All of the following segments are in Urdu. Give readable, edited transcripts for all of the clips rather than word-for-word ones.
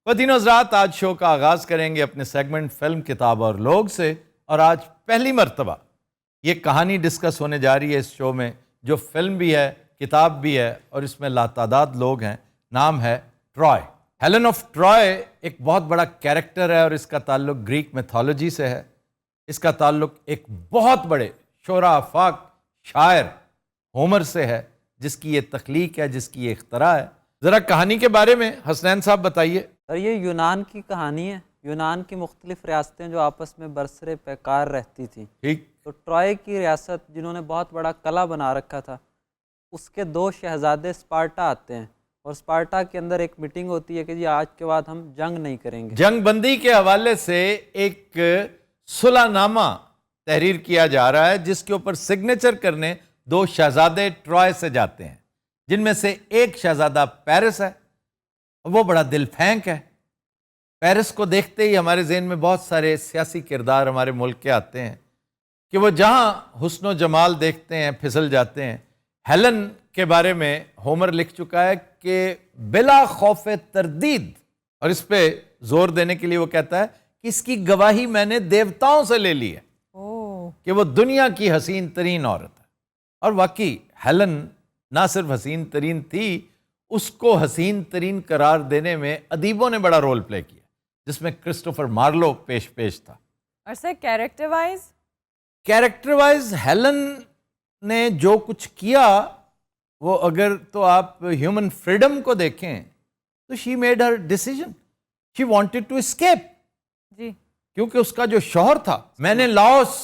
خواتین و حضرات، آج شو کا آغاز کریں گے اپنے سیگمنٹ فلم کتاب اور لوگ سے، اور آج پہلی مرتبہ یہ کہانی ڈسکس ہونے جا رہی ہے اس شو میں، جو فلم بھی ہے، کتاب بھی ہے، اور اس میں لاتعداد لوگ ہیں۔ نام ہے ٹرائے۔ ہیلن آف ٹرائے ایک بہت بڑا کیریکٹر ہے، اور اس کا تعلق گریک میتھولوجی سے ہے۔ اس کا تعلق ایک بہت بڑے شعراء آفاق شاعر ہومر سے ہے، جس کی یہ تخلیق ہے، جس کی یہ اختراع ہے۔ ذرا کہانی کے بارے میں حسنین صاحب بتائیے۔ اور یہ یونان کی کہانی ہے۔ یونان کی مختلف ریاستیں جو آپس میں برسر پیکار رہتی تھیں، ٹھیک۔ تو ٹرائے کی ریاست جنہوں نے بہت بڑا قلعہ بنا رکھا تھا، اس کے 2 شہزادے اسپارٹا آتے ہیں، اور اسپارٹا کے اندر ایک میٹنگ ہوتی ہے کہ جی آج کے بعد ہم جنگ نہیں کریں گے۔ جنگ بندی کے حوالے سے ایک صلح نامہ تحریر کیا جا رہا ہے، جس کے اوپر سگنیچر کرنے 2 شہزادے ٹرائے سے جاتے ہیں، جن میں سے ایک شہزادہ پیرس ہے۔ وہ بڑا دل پھینک ہے۔ پیرس کو دیکھتے ہی ہمارے ذہن میں بہت سارے سیاسی کردار ہمارے ملک کے آتے ہیں کہ وہ جہاں حسن و جمال دیکھتے ہیں پھسل جاتے ہیں۔ ہیلن کے بارے میں ہومر لکھ چکا ہے کہ بلا خوف تردید، اور اس پہ زور دینے کے لیے وہ کہتا ہے کہ اس کی گواہی میں نے دیوتاؤں سے لے لی ہے کہ وہ دنیا کی حسین ترین عورت ہے۔ اور واقعی ہیلن نہ صرف حسین ترین تھی، اس کو حسین ترین قرار دینے میں ادیبوں نے بڑا رول پلے کیا، جس میں کرسٹوفر مارلو پیش تھا۔ اور سر کیریکٹر وائز ہیلن نے جو کچھ کیا، وہ اگر تو آپ ہیومن فریڈم کو دیکھیں تو she made her decision, she wanted to escape. جی، کیونکہ اس کا جو شوہر تھا مینیلاؤس،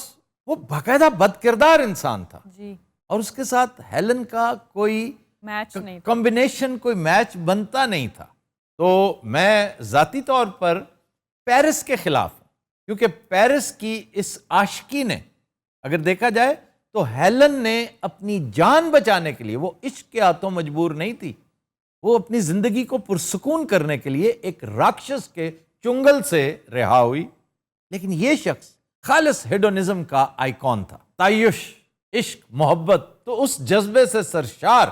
وہ باقاعدہ بد کردار انسان تھا، جی، اور اس کے ساتھ ہیلن کا کوئی میچ نہیں تھا۔ کمبینیشن، کوئی میچ بنتا نہیں تھا۔ تو میں ذاتی طور پر پیرس کے خلاف ہوں، کیونکہ پیرس کی اس عاشقی نے، اگر دیکھا جائے تو ہیلن نے اپنی جان بچانے کے لیے، وہ عشق کے ہاتھوں مجبور نہیں تھی، وہ اپنی زندگی کو پرسکون کرنے کے لیے ایک راکشس کے چنگل سے رہا ہوئی۔ لیکن یہ شخص خالص ہیڈونزم کا آئیکن تھا، تعیش، عشق، محبت۔ تو اس جذبے سے سرشار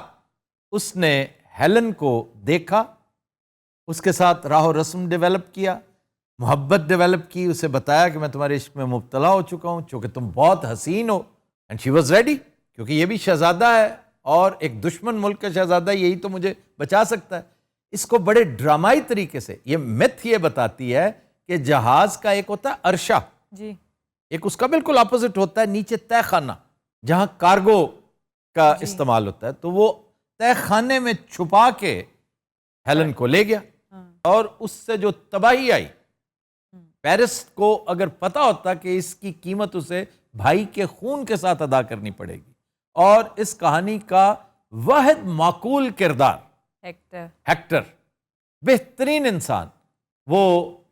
اس نے ہیلن کو دیکھا، اس کے ساتھ راہ و رسم ڈیولپ کیا، محبت ڈیولپ کی، اسے بتایا کہ میں تمہارے عشق میں مبتلا ہو چکا ہوں، چونکہ تم بہت حسین ہو، اینڈ شی واز ریڈی، کیونکہ یہ بھی شہزادہ ہے، اور ایک دشمن ملک کا شہزادہ، یہی تو مجھے بچا سکتا ہے۔ اس کو بڑے ڈرامائی طریقے سے یہ میتھ یہ بتاتی ہے کہ جہاز کا ایک ہوتا ہے عرشہ، جی، ایک اس کا بالکل اپوزٹ ہوتا ہے نیچے تہ خانہ، جہاں کارگو کا استعمال ہوتا ہے۔ تو وہ تہ خانے میں چھپا کے ہیلن کو لے گیا، اور اس سے جو تباہی آئی، پیرس کو اگر پتا ہوتا کہ اس کی قیمت اسے بھائی کے خون کے ساتھ ادا کرنی پڑے گی۔ اور اس کہانی کا واحد معقول کردار ہیکٹر، بہترین انسان، وہ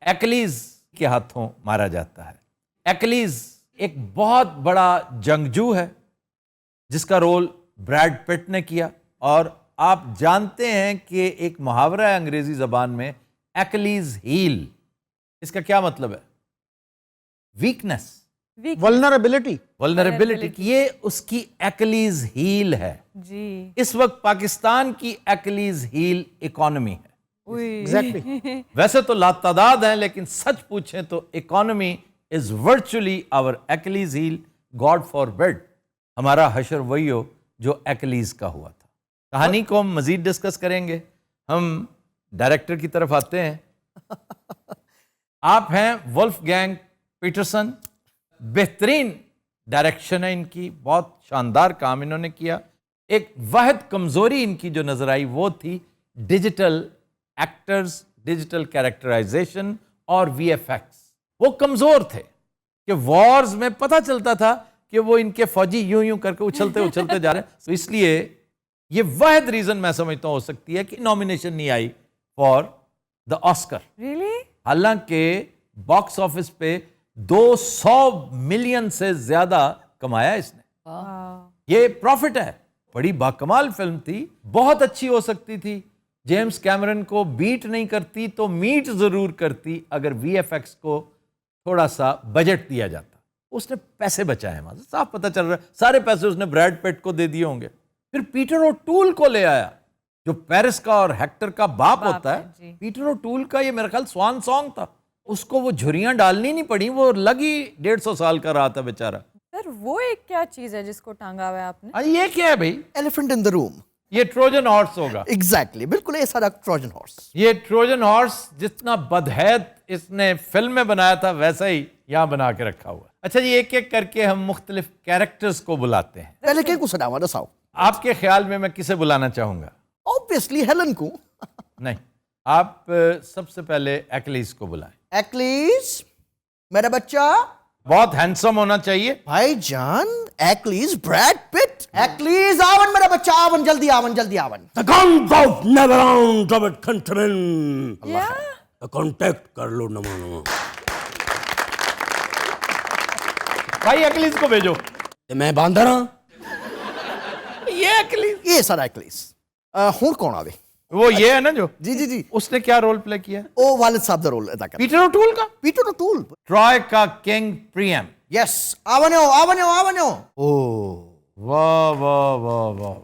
ایکلیز کے ہاتھوں مارا جاتا ہے۔ ایکلیز ایک بہت بڑا جنگجو ہے، جس کا رول بریڈ پٹ نے کیا، اور آپ جانتے ہیں کہ ایک محاورہ ہے انگریزی زبان میں، ایکلیز ہیل۔ اس کا کیا مطلب ہے؟ Weakness, vulnerability. یہ اس کی ایکلیز ہیل ہے۔ جی، اس وقت پاکستان کی ایکلیز ہیل اکانومی ہے۔ ویسے تو لاتعداد ہیں، لیکن سچ پوچھیں تو economy is virtually our Achilles heel. God forbid ہمارا حشر وہی ہو جو ایکلیز کا ہوا تھا۔ کہانی کو ہم مزید ڈسکس کریں گے۔ ہم ڈائریکٹر کی طرف آتے ہیں۔ آپ ہیں ولف گینگ پیٹرسن، بہترین ڈائریکشن ہے ان کی، بہت شاندار کام انہوں نے کیا۔ ایک واحد کمزوری ان کی جو نظر آئی وہ تھی ڈیجیٹل ایکٹرز، ڈیجیٹل کیریکٹرائزیشن اور وی ایف ایکس۔ وہ کمزور تھے کہ وارز میں پتہ چلتا تھا کہ وہ ان کے فوجی یوں کر کے اچھلتے جا رہے ہیں۔ تو اس لیے یہ واحد ریزن میں سمجھتا ہوں ہو سکتی ہے کہ نامینیشن نہیں آئی فار دا آسکر۔ حالانکہ باکس آفس پہ 200 ملین سے زیادہ کمایا اس نے۔ یہ پروفٹ ہے۔ بڑی باکمال فلم تھی، بہت اچھی ہو سکتی تھی۔ جیمز کیمرن کو بیٹ نہیں کرتی تو میٹ ضرور کرتی اگر وی ایف ایکس کو تھوڑا سا بجٹ دیا جاتا۔ اس نے پیسے بچائے، صاف پتہ چل رہا ہے سارے پیسے اس نے بریڈ پٹ کو دے دیے ہوں گے۔ پھر پیٹر اوٹول کو لے آیا، جو پیرس کا اور ہیکٹر کا باپ ہوتا ہے، ہے. جی. پیٹر اوٹول کا یہ میرا خیال سوان سانگ تھا. اس کو وہ جھریاں ڈالنی نہیں پڑی, وہ لگی 150 سال کا رہا تھا بیچارہ. سر وہ ایک کیا چیز ہے جس کو ٹانگا ہوا ہے آپ نے؟ یہ کیا ہے بھائی؟ ایلیفنٹ ان دا روم. یہ ٹروجن ہارس ہوگا. ایگزیکٹلی, بالکل یہ سارا ٹروجن ہارس. یہ ٹروجن ہارس جتنا بدحید اس نے فلم میں بنایا تھا ویسا ہی یہاں بنا کے رکھا ہوا. اچھا جی, ایک ایک کر کے ہم مختلف کیریکٹرز کو بلاتے ہیں. پہلے کہیں کو سناوا دساؤ. آپ کے خیال میں کسے بلانا چاہوں گا؟ Obviously ہیلن کو. نہیں, آپ سب سے پہلے ایکلیز کو بلائیں. ایکلیز میرا بچہ. بہت ہینڈسم ہونا چاہیے. بھائی جان ایکلیز بریڈ پٹ. ایکلیز آون میرا بچہ, آون جلدی آون جلدی آون. The guns of never on Robert countrymen. Contact کر لو نمانو. بھائی ایکلیز کو بھیجو. میں باندر ہاں. یہ ایکلیز, یہ سارا ایکلیز. ہوں کون آوے؟ وہ یہ ہے نا جو, جی جی جی, اس نے کیا رول پلے کیا؟ او والد صاحب دا رول ادا کر. پیٹر اوٹول کا. پیٹر اوٹول. ٹرائے کا کنگ پریم. یس, آونیو آونیو آونیو. او واہ واہ واہ واہ.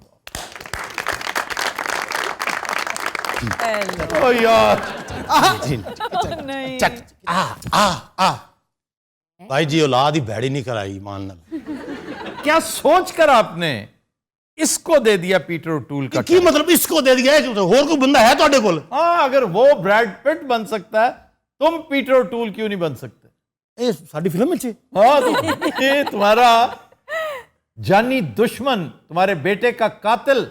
او یار, نہیں بھائی جی اولاد ہی بھیڑی نہیں کرائی مان نال. کیا سوچ کر آپ نے اس کو دے دیا پیٹر اوٹول کا؟ کی مطلب اس کو دے دیا ہے, اور کوئی بندہ ہے تواڈے کول؟ ہاں, اگر وہ بریڈ پٹ بن سکتا ہے, تم پیٹر اوٹول کیوں نہیں بن سکتے؟ اے ساڈی فلم وچ ہاں, یہ تمہارا جانی دشمن, تمہارے بیٹے کا قاتل.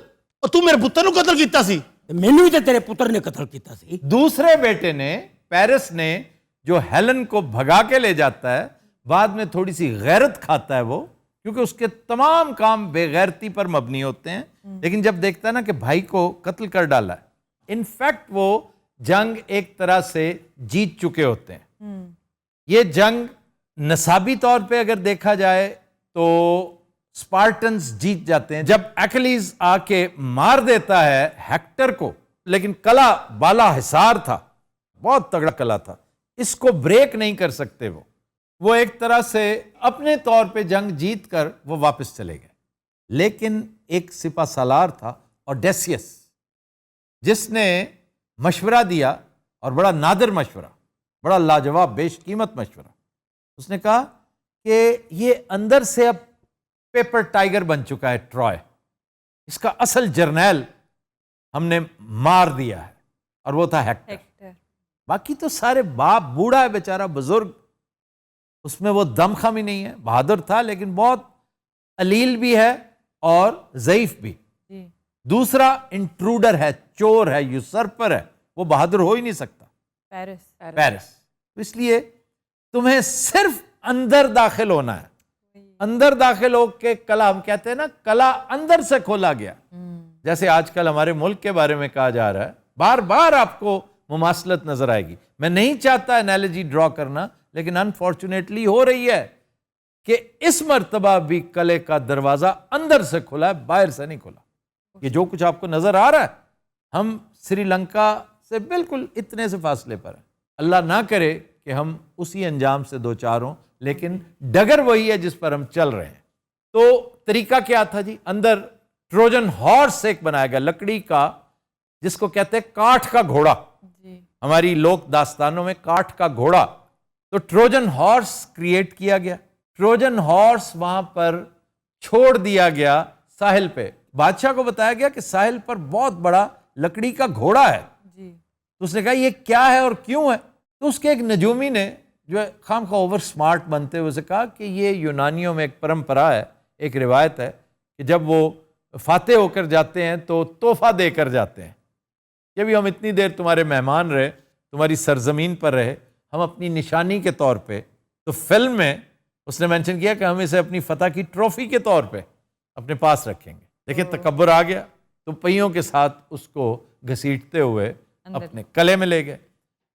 اور تو میرے پتر نو قتل کیتا سی. مینوں بھی تے تیرے پتر نے قتل کیتا سی. دوسرے بیٹے نے, پیرس نے, جو ہیلن کو بھگا کے لے جاتا ہے, بعد میں تھوڑی سی غیرت کھاتا ہے وہ, کیونکہ اس کے تمام کام بے غیرتی پر مبنی ہوتے ہیں. لیکن جب دیکھتا ہے نا کہ بھائی کو قتل کر ڈالا ہے, انفیکٹ وہ جنگ ایک طرح سے جیت چکے ہوتے ہیں. یہ جنگ نصابی طور پہ اگر دیکھا جائے تو اسپارٹنز جیت جاتے ہیں. جب ایکلیز آ کے مار دیتا ہے ہیکٹر کو, لیکن قلعہ بالا حصار تھا, بہت تگڑا قلعہ تھا, اس کو بریک نہیں کر سکتے وہ ایک طرح سے اپنے طور پہ جنگ جیت کر وہ واپس چلے گئے. لیکن ایک سپہ سالار تھا اوڈیسیس, جس نے مشورہ دیا, اور بڑا نادر مشورہ, بڑا لاجواب بیش قیمت مشورہ. اس نے کہا کہ یہ اندر سے اب پیپر ٹائیگر بن چکا ہے ٹرائے, اس کا اصل جرنیل ہم نے مار دیا ہے, اور وہ تھا ہیکٹر. باقی تو سارے باپ, بوڑھا ہے بیچارہ, بزرگ, اس میں وہ دم خم ہی نہیں ہے. بہادر تھا لیکن بہت علیل بھی ہے اور ضعیف بھی. دوسرا انٹروڈر ہے, چور ہے, یوسرپر ہے, وہ بہادر ہو ہی نہیں سکتا. پیرس. تو اس لیے تمہیں صرف اندر داخل ہونا ہے. اندر داخل ہو کے قلعہ, ہم کہتے ہیں نا قلعہ اندر سے کھولا گیا. جیسے آج کل ہمارے ملک کے بارے میں کہا جا رہا ہے, بار بار آپ کو مماثلت نظر آئے گی. میں نہیں چاہتا انالوجی ڈرا کرنا, لیکن انفارچونیٹلی ہو رہی ہے کہ اس مرتبہ بھی قلعے کا دروازہ اندر سے کھلا ہے, باہر سے نہیں کھلا. یہ جو کچھ آپ کو نظر آ رہا ہے, ہم سری لنکا سے بالکل اتنے سے فاصلے پر ہیں. اللہ نہ کرے کہ ہم اسی انجام سے دو چار ہوں, لیکن ڈگر وہی ہے جس پر ہم چل رہے ہیں. تو طریقہ کیا تھا جی؟ اندر ٹروجن ہارس ایک بنایا گیا, لکڑی کا, جس کو کہتے ہیں کاٹھ کا گھوڑا. ہماری لوک داستانوں میں کاٹھ کا گھوڑا. تو ٹروجن ہارس کریٹ کیا گیا. ٹروجن ہارس وہاں پر چھوڑ دیا گیا ساحل پہ. بادشاہ کو بتایا گیا کہ ساحل پر بہت بڑا لکڑی کا گھوڑا ہے. تو اس نے کہا یہ کیا ہے اور کیوں ہے؟ تو اس کے ایک نجومی نے, جو خام خواہ اوور سمارٹ بنتے ہوئے, اسے کہا کہ یہ یونانیوں میں ایک پرمپرا ہے, ایک روایت ہے کہ جب وہ فاتح ہو کر جاتے ہیں تو تحفہ دے کر جاتے ہیں کہ بھی ہم اتنی دیر تمہارے مہمان رہے, تمہاری سرزمین پر رہے, ہم اپنی نشانی کے طور پہ. تو فلم میں اس نے مینشن کیا کہ ہم اسے اپنی فتح کی ٹرافی کے طور پہ اپنے پاس رکھیں گے. دیکھیں تکبر آ گیا. تو پہیوں کے ساتھ اس کو گھسیٹتے ہوئے اپنے قلعے میں لے گئے.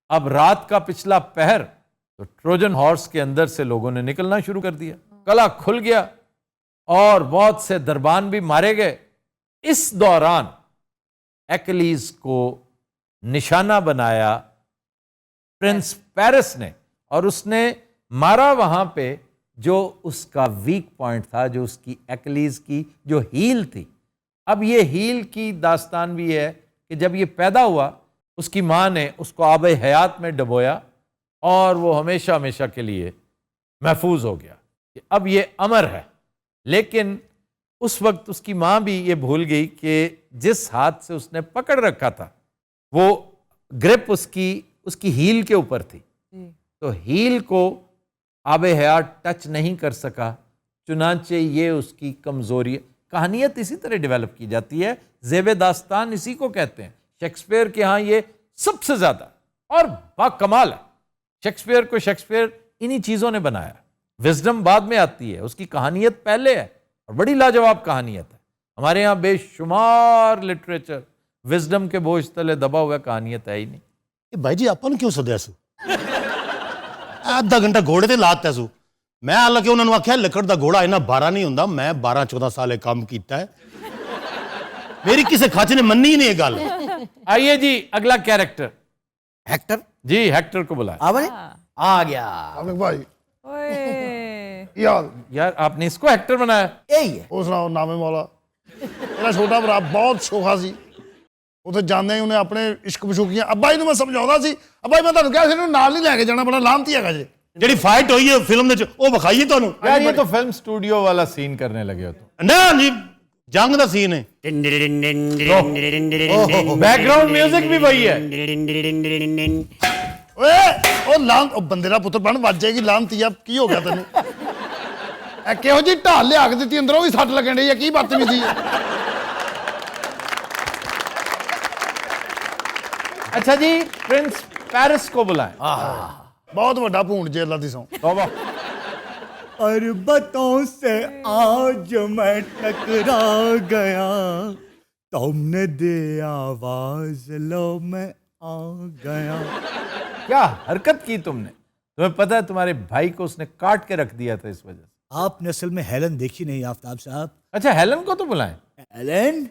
اب رات کا پچھلا پہر, تو ٹروجن ہارس کے اندر سے لوگوں نے نکلنا شروع کر دیا. قلعہ کھل گیا اور بہت سے دربان بھی مارے گئے. اس دوران ایکلیز کو نشانہ بنایا پرنس پیرس نے, اور اس نے مارا وہاں پہ جو اس کا ویک پوائنٹ تھا, جو اس کی ایکلیز کی جو ہیل تھی. اب یہ ہیل کی داستان بھی ہے کہ جب یہ پیدا ہوا اس کی ماں نے اس کو آب حیات میں ڈبویا اور وہ ہمیشہ ہمیشہ کے لیے محفوظ ہو گیا کہ اب یہ امر ہے. لیکن اس وقت اس کی ماں بھی یہ بھول گئی کہ جس ہاتھ سے اس نے پکڑ رکھا تھا وہ گرپ اس کی ہیل کے اوپر تھی, تو ہیل کو آب حیات ٹچ نہیں کر سکا, چنانچہ یہ اس کی کمزوری. کہانیت اسی طرح ڈیولپ کی جاتی ہے, زیب داستان اسی کو کہتے ہیں. شیکسپیئر کے ہاں یہ سب سے زیادہ اور با کمال ہے. شیکسپیئر کو شیکسپیئر انہی چیزوں نے بنایا. وزڈم بعد میں آتی ہے, اس کی کہانیت پہلے ہے اور بڑی لاجواب کہانیت ہے. ہمارے ہاں بے شمار لٹریچر وزڈم کے بوجھ تلے دبا ہوا کہانیت ہے ہی نہیں. بھائی جی آپ کیوں سدیا سو آدھا گھنٹہ گھوڑے تے لاتا سو. میں حالانکہ انہوں نے آخیا لکڑ دا گھوڑا اینا بارہ نہیں ہوندا, میں 12-14 سال کام کیتا ہے, میری کسی کھاچے نے منی ہی نہیں گل. آئیے جی اگلا کیریکٹر. ہیکٹر جی ہیکٹر کو بلائیں. آ گیا. عامر بھائی اوئے یار یار آپ نے اس کو ہیکٹر بنایا؟ یہی ہے. ਉਹ ਸੁਣਾਓ ਨਾਮੇ ਮੌਲਾ ਮੇਰਾ ਛੋਟਾ ਭਰਾ ਬਹੁਤ ਸ਼ੋਖਾ ਸੀ. ਉੱਥੇ ਜਾਂਦੇ ਹੀ ਉਹਨੇ ਆਪਣੇ ਇਸ਼ਕ ਮਸ਼ੂਕੀਆਂ ਅੱਬਾ ਜੀ ਨੂੰ ਮੈਂ ਸਮਝਾਉਂਦਾ ਸੀ, ਅੱਬਾ ਜੀ ਮੈਂ ਤੁਹਾਨੂੰ ਕਿਹਾ ਸੀ ਇਹਨੂੰ ਨਾਲ ਨਹੀਂ ਲੈ ਕੇ ਜਾਣਾ, ਬੜਾ ਲਾਹਮਤੀ ਹੈਗਾ ਜੇ. ਜਿਹੜੀ ਫਾਈਟ ਹੋਈ ਹੈ ਫਿਲਮ ਦੇ ਚ ਉਹ ਵਿਖਾਈਏ ਤੁਹਾਨੂੰ. یار یہ تو فلم سٹوڈیو والا سین کرنے لگے ہو تو. ਨਾ ਜੀ ਜੰਗ ਦਾ ਸੀਨ ਹੈ. بیک گراؤنڈ میوزک بھی وہی ہے. ਓਏ ਉਹ ਲਾਹਮ ਉਹ ਬੰਦੇ ਦਾ ਪੁੱਤਰ ਬਣ ਵੱਜ ਜਾਏਗੀ ਲਾਹਮਤੀਆ, ਕੀ ਹੋ ਗਿਆ ਤੈਨੂੰ? ਇਹ ਕਿਹੋ ਜਿਹੀ ਢਾਲ ਲਿਆ ਕੇ ਦਿੱਤੀ ਅੰਦਰੋਂ ਵੀ ਸੱਟ ਲੱਗਣ ਡਈ ਆ, ਕੀ ਬਦਤਮੀਜ਼ੀ ਹੈ? اچھا جی پرنس پیرس کو بلائیں. ਬਹੁਤ ਵੱਡਾ ਭੂੰਡ ਜੇ ਅੱਲਾ ਦੀ ਸੌਂ. توبہ. پربتوں سے آج میں ٹکرا گیا, تم نے دی آواز لو میں آ گیا. کیا حرکت کی تم نے؟ تمہیں پتہ ہے تمہارے بھائی کو اس نے کاٹ کے رکھ دیا تھا اس وجہ سے. آپ نے اصل میں ہیلن دیکھی نہیں آفتاب صاحب. اچھا ہیلن کو تو بلائیں. ہیلن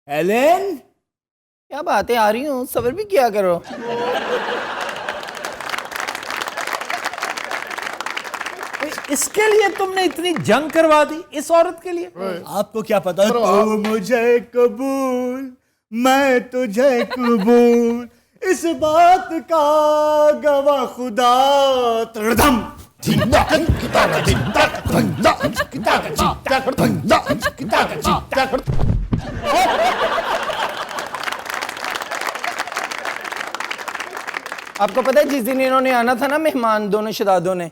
ہیلن کیا باتیں آ رہی ہوں, صبر بھی کیا کرو. اس کے لیے تم نے اتنی جنگ کروا دی اس عورت کے لیے؟ آپ کو کیا پتا, تو مجھے قبول میں تجھے قبول, اس بات کا گواہ خدا. تردم آپ کو پتہ ہے جس دن انہوں نے آنا تھا نا مہمان دونوں شہزادوں نے,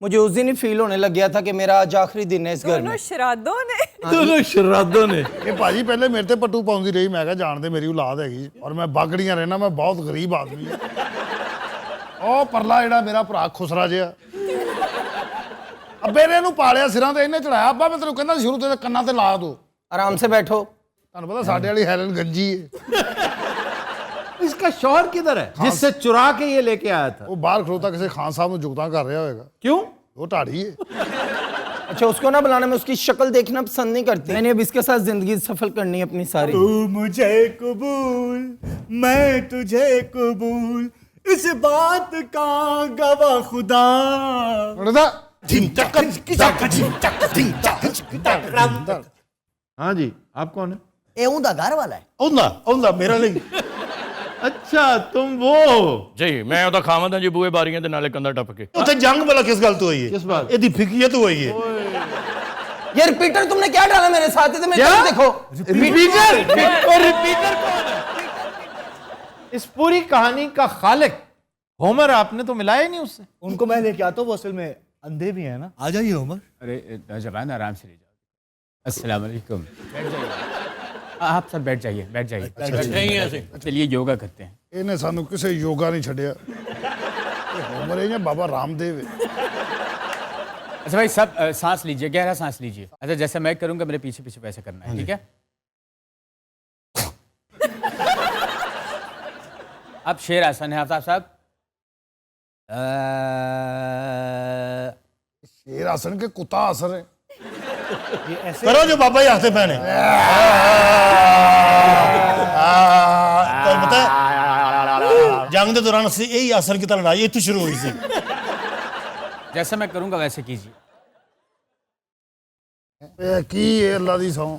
مجھے اس دن ہی فیل ہونے لگ گیا تھا کہ میرا آج آخری دن ہے اس گھر میں. دونوں شرادوں نے دونوں شرادوں نے. ਇਹ ਭਾਜੀ ਪਹਿਲੇ ਮੇਰੇ ਤੇ ਪੱਟੂ ਪਾਉਂਦੀ ਰਹੀ, ਮੈਂ ਕਿਹਾ ਜਾਣਦੇ ਮੇਰੀ ਔਲਾਦ ਹੈਗੀ ਔਰ ਮੈਂ ਬਾਗੜੀਆਂ ਰਹਿਣਾ, ਮੈਂ ਬਹੁਤ ਗਰੀਬ ਆਦਮੀ ਹਾਂ. ਉਹ ਪਰਲਾ ਜਿਹੜਾ ਮੇਰਾ ਭਰਾ ਖੁਸਰਾ ਜਿਹਾ, ਅੱਬੇ ਨੇ ਇਹਨੂੰ ਪਾਲਿਆ ਸਿਰਾਂ ਤੇ, ਇਹਨੇ ਚੜਾਇਆ. ਅੱਬਾ ਮੈਂ ਤੈਨੂੰ ਕਹਿੰਦਾ ਸੀ ਸ਼ੁਰੂ ਤੇ ਕੰਨਾਂ ਤੇ ਲਾ ਦੋ. آرام سے بیٹھو. ਤੁਹਾਨੂੰ ਪਤਾ ਸਾਡੇ ਵਾਲੀ ਹੈਲਨ ਗੰਜੀ ਹੈ, اس کا شوہر کدھر ہے جس سے چرا کے یہ لے کے آیا تھا؟ ਉਹ ਬਾਹਰ ਖਲੋਤਾ ਕਿਸੇ ਖਾਨ ਸਾਹਿਬ ਨੂੰ ਜੁਗਤਾਂ ਕਰ ਰਿਹਾ ਹੋਏਗਾ. کیوں؟ ਉਹ ਢਾੜੀ ہے. اچھا اس کو نہ بلانا, میں اس کی شکل دیکھنا پسند نہیں کرتی. میں نے اب اس کے ساتھ زندگی سفر کرنی ہے اپنی ساری. تو مجھے قبول میں تجھے قبول, اس بات کا گواہ خدا. ہاں جی آپ کون ہیں؟ اے اوندا گھر والا ہے. ਆਉਂਦਾ ਮੇਰਾ ਲਈ. اچھا تم وہ. ਜੀ ਮੈਂ ਉਹਦਾ ਖਾਵੰਦ ਹਾਂ ਜੀ, ਬੂਹੇ ਬਾਰੀਆਂ ਦੇ ਨਾਲੇ ਕੰਧਾ ਟੱਪ ਕੇ. ਉੱਥੇ ਜੰਗ ਵਾਲਾ ਕਿਸ ਗੱਲ ਤੋਂ ਹੋਈ ہے؟ کس بات؟ ਇਹਦੀ ਫਿਕਰੀਅਤ ہوئی ہے. یہ ریپیٹر تم نے کیا ڈالا میرے ساتھ, تمہیں کیا دیکھو. ریپیٹر کون ہے؟ اس پوری کہانی کا خالق ہومر آپ نے تو ملایا ہی نہیں اس سے. ان کو میں لے کے آتا ہوں, وہ اصل میں اندھے بھی ہیں نا. آ جائیے عمر. ارے نوجوان آرام سے لے جاؤ. السلام علیکم. بیٹھ جائیے, آپ سب بیٹھ جائیے, بیٹھ جائیے. چلیے یوگا کرتے ہیں. ਇਹਨੇ ਸਾਨੂੰ ਕਿਸੇ ਯੋਗਾ ਨਹੀਂ ਛੱਡਿਆ. ਉਮਰ ਇਹ ਜਾਂ ਬਾਬਾ ਰਾਮਦੇਵ ਹੈ. اچھا بھائی سب سانس لیجیے, گہرا سانس لیجیے. اچھا جیسے میں کروں گا میرے پیچھے پیچھے ویسے کرنا ہے, ٹھیک ہے؟ اب شیر آسن ہے آفتاب صاحب. ਸ਼ੇਰ ਆਸਨ ਕੇ ਕੁੱਤਾ ਆਸਨ ਹੈ. کرو جو بابا ہی ہاتھے پہنے. تو پتہ ہے جنگ دے دوران سے یہی آسن کی لڑائی اتو شروع ہوئی سی. جیسے میں کروں گا ویسے کیجیے. ਇਹ ਕੀ ਹੈ ਅੱਲਾ ਦੀ ਸੌਂ.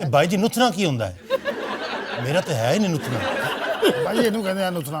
ਇਹ ਬਾਈ ਜੀ ਨੁੱਥਣਾ ਕੀ ਹੁੰਦਾ ਹੈ? ਮੇਰਾ ਤਾਂ ਹੈ ਹੀ ਨਹੀਂ ਨੁੱਥਣਾ। ਭਾਈ ਇਹਨੂੰ ਕਹਿੰਦੇ ਆ ਨੁੱਥਣਾ।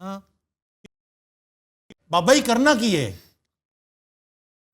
ਹਾਂ ਬਾਬਾ ਜੀ ਕਰਨਾ ਕੀ ਹੈ?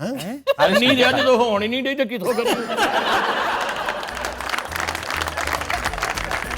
ਹੈਂ? ਨਹੀਂ ਜੇ ਜਦੋਂ ਹੋਣ ਹੀ ਨਹੀਂ ਡਈ ਤੇ ਕਿੱਥੋਂ ਕਰੀ?